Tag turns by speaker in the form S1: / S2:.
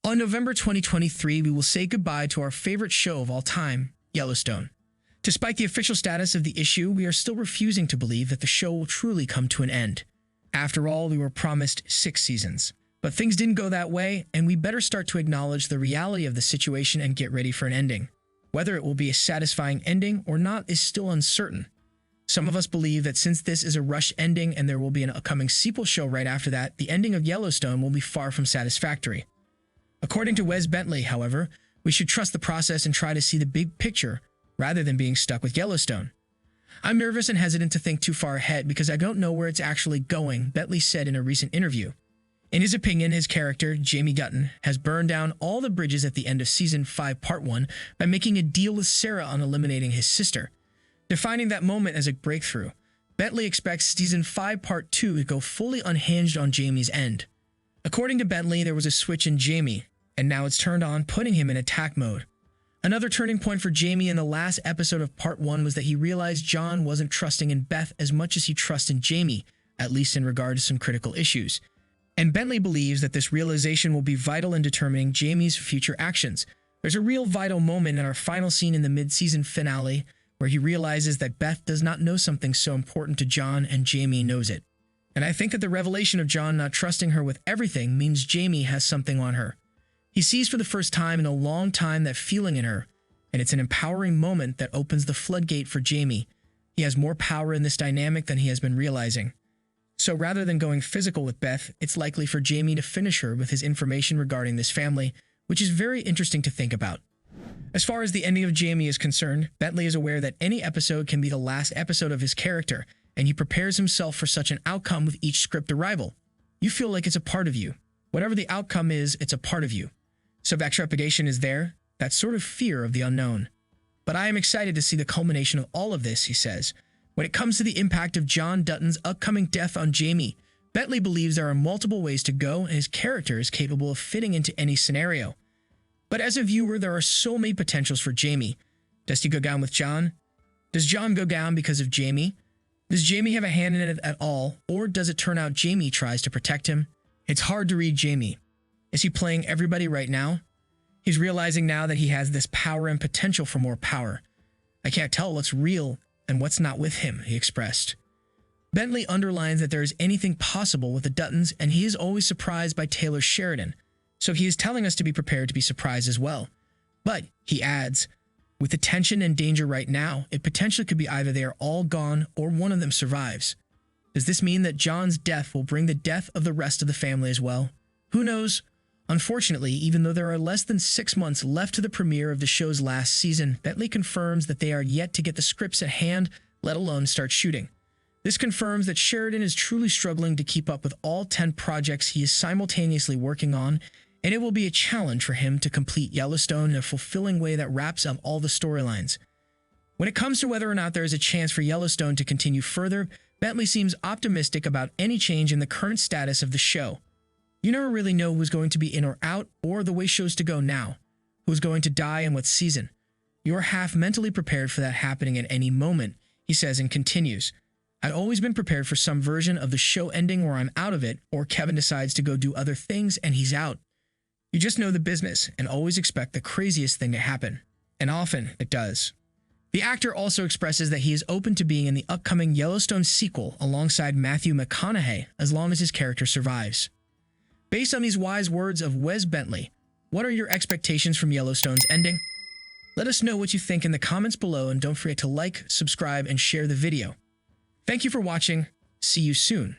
S1: On November 2023, we will say goodbye to our favorite show of all time, Yellowstone. Despite the official status of the issue, we are still refusing to believe that the show will truly come to an end. After all, we were promised 6 seasons. But things didn't go that way, and we better start to acknowledge the reality of the situation and get ready for an ending. Whether it will be a satisfying ending or not is still uncertain. Some of us believe that since this is a rushed ending and there will be an upcoming sequel show right after that, the ending of Yellowstone will be far from satisfactory. According to Wes Bentley, however, we should trust the process and try to see the big picture rather than being stuck with Yellowstone. I'm nervous and hesitant to think too far ahead because I don't know where it's actually going, Bentley said in a recent interview. In his opinion, his character, Jamie Gutton, has burned down all the bridges at the end of Season 5, Part 1 by making a deal with Sarah on eliminating his sister. Defining that moment as a breakthrough, Bentley expects Season 5, Part 2 to go fully unhinged on Jamie's end. According to Bentley, there was a switch in Jamie, and now it's turned on, putting him in attack mode. Another turning point for Jamie in the last episode of Part 1 was that he realized John wasn't trusting in Beth as much as he trusts in Jamie, at least in regard to some critical issues. And Bentley believes that this realization will be vital in determining Jamie's future actions. There's a real vital moment in our final scene in the mid-season finale where he realizes that Beth does not know something so important to John and Jamie knows it. And I think that the revelation of John not trusting her with everything means Jamie has something on her. He sees for the first time in a long time that feeling in her, and it's an empowering moment that opens the floodgate for Jamie. He has more power in this dynamic than he has been realizing. So rather than going physical with Beth, it's likely for Jamie to finish her with his information regarding this family, which is very interesting to think about. As far as the ending of Jamie is concerned, Bentley is aware that any episode can be the last episode of his character, and he prepares himself for such an outcome with each script arrival. You feel like it's a part of you. Whatever the outcome is, it's a part of you. So that trepidation is there, that sort of fear of the unknown. But I am excited to see the culmination of all of this, he says. When it comes to the impact of John Dutton's upcoming death on Jamie, Bentley believes there are multiple ways to go and his character is capable of fitting into any scenario. But as a viewer, there are so many potentials for Jamie. Does he go down with John? Does John go down because of Jamie? Does Jamie have a hand in it at all, or does it turn out Jamie tries to protect him? It's hard to read Jamie. Is he playing everybody right now? He's realizing now that he has this power and potential for more power. I can't tell what's real and what's not with him, he expressed. Bentley underlines that there is anything possible with the Duttons, and he is always surprised by Taylor Sheridan, so he is telling us to be prepared to be surprised as well. But, he adds, with the tension and danger right now, it potentially could be either they are all gone or one of them survives. Does this mean that John's death will bring the death of the rest of the family as well? Who knows? Unfortunately, even though there are less than 6 months left to the premiere of the show's last season, Bentley confirms that they are yet to get the scripts at hand, let alone start shooting. This confirms that Sheridan is truly struggling to keep up with all 10 projects he is simultaneously working on, and it will be a challenge for him to complete Yellowstone in a fulfilling way that wraps up all the storylines. When it comes to whether or not there is a chance for Yellowstone to continue further, Bentley seems optimistic about any change in the current status of the show. You never really know who's going to be in or out, or the way shows to go now, who's going to die and what season. You're half mentally prepared for that happening at any moment, he says and continues. I'd always been prepared for some version of the show ending where I'm out of it, or Kevin decides to go do other things and he's out. You just know the business and always expect the craziest thing to happen. And often it does. The actor also expresses that he is open to being in the upcoming Yellowstone sequel alongside Matthew McConaughey as long as his character survives. Based on these wise words of Wes Bentley, what are your expectations from Yellowstone's ending? Let us know what you think in the comments below and don't forget to like, subscribe, and share the video. Thank you for watching. See you soon.